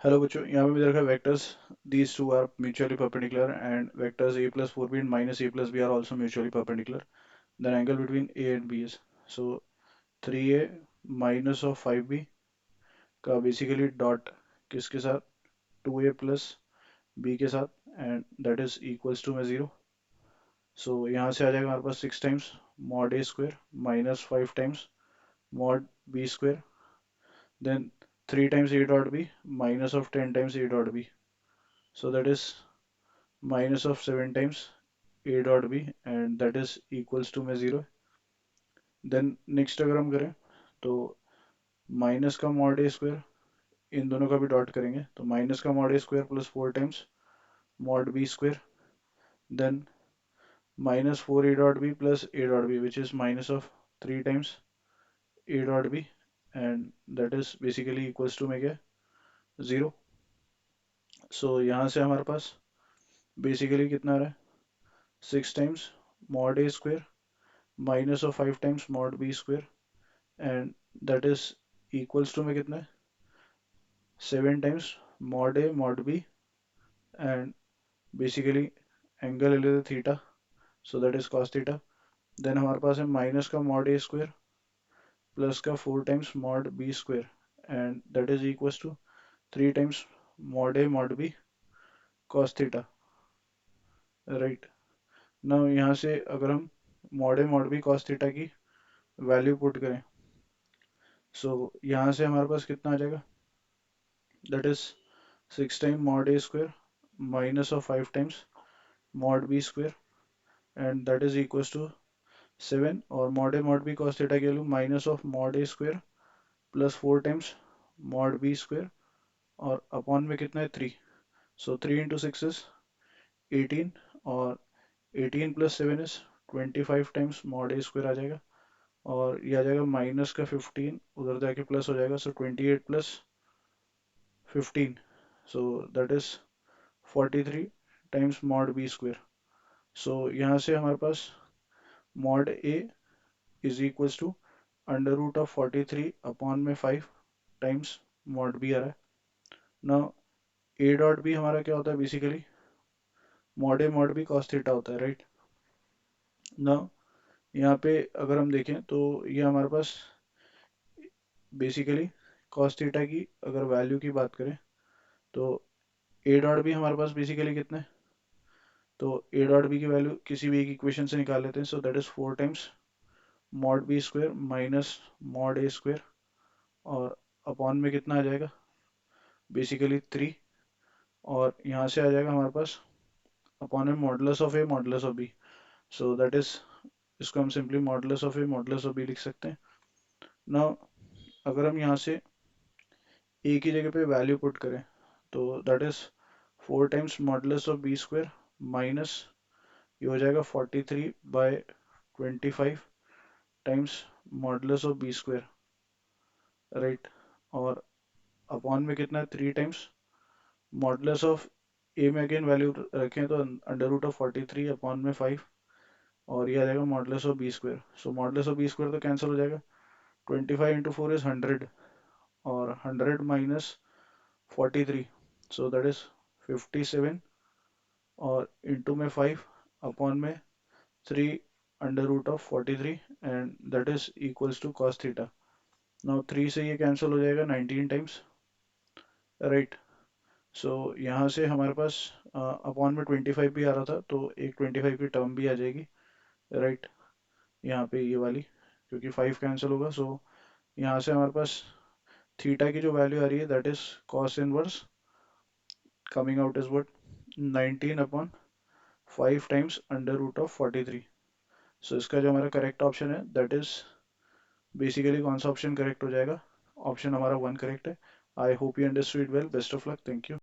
Hello बच्चों, यहाँ पे भी देखा vectors these two are mutually perpendicular and vectors a plus 4b and minus a plus b are also mutually perpendicular. The angle between a and b is so 3a minus of 5b का basically dot किसके साथ 2a plus b के साथ and that is equals to में 0. So यहाँ से आ जाएगा हमारे पास 6 times mod a square minus 5 times mod b square then 3 times a dot b minus of 10 times a dot b. So that is minus of 7 times a dot b and that is equals to में 0. Then next अगर हम करें तो minus का mod A square इन दोनों का भी dot करेंगे तो माइनस का mod A square plus 4 times mod B square then minus 4 A dot B plus A dot B which is minus of 3 times A dot B and that is basically equals to में क्या 0. So यहाँ से हमारे पास basically कितना आ रहा है 6 times mod A square minus of 5 times mod B square and that is equals to में कितना है 7 times mod A mod B and basically angle ले लेते theta so that is cos theta. Then हमारे पास है माइनस का mod A square plus का 4 times mod B square and that is equals to 3 times mod A mod B cos theta. Right now यहाँ से अगर हम mod A mod B cos theta की वैल्यू पुट करें so यहाँ से हमारे पास कितना आ जाएगा that is 6 time mod A square minus of 5 times mod B square and that is equals to 7 और mod A mod B cos theta की value minus of mod A square plus 4 times mod B square और upon में कितना है 3. सो 3 into six is 18 और 18 plus 7 is 25 times mod A square आ जाएगा और ये आ जाएगा माइनस का 15 उधर जाके प्लस हो जाएगा so 28 plus 15 so that is 43 times mod B square. So यहाँ से हमारे पास mod A is equals to under root of 43 upon में 5 टाइम्स मॉड बी आ रहा है. नाउ ए डॉट बी हमारा क्या होता है basically mod A mod B cos theta होता है राइट. नाउ यहाँ पे अगर हम देखें तो ये हमारे पास बेसिकली कॉस थीटा की अगर वैल्यू की बात करें तो ए डॉट बी हमारे पास बेसिकली कितना है तो ए डॉट बी की वैल्यू किसी भी एक इक्वेशन से निकाल लेते हैं so that is 4 times mod B square minus mod A square और अपॉन में कितना आ जाएगा बेसिकली 3 और यहाँ से आ जाएगा हमारे पास अपॉन में modulus of A modulus of B so that is इसको हम simply modulus of A modulus of B लिख सकते हैं. नाउ अगर हम यहाँ से ए की जगह पे वैल्यू पुट करें तो that is 4 times modulus of B square minus ये हो जाएगा 43/25 times modulus of B square right और अपॉन में कितना है 3 टाइम्स मॉडुलस ऑफ ए में अगेन वैल्यू रखें तो अंडर रूट ऑफ 43 अपॉन में 5 और ये आ जाएगा modulus of B square. So modulus of B square तो कैंसिल हो जाएगा 25 इंटू 4 इज 100 और 100 माइनस 43 सो दैट इज 57 और इंटू में 5 अपॉन में 3 under root of 43 and that is equals to cos theta. Now 3 से ये कैंसिल हो जाएगा 19 टाइम्स राइट. सो यहाँ से हमारे पास अपॉन में 25 भी आ रहा था तो एक 25 की टर्म भी आ जाएगी राइट यहाँ पे ये वाली क्योंकि 5 कैंसिल होगा. सो यहाँ से हमारे पास थीटा की जो वैल्यू आ रही है that is cos inverse coming out is what 19 upon 5 times under root of 43. So इसका जो हमारा करेक्ट ऑप्शन है दैट इज बेसिकली कौन सा ऑप्शन करेक्ट हो जाएगा ऑप्शन हमारा 1 करेक्ट है. I hope you understood well. Best of luck. Thank you.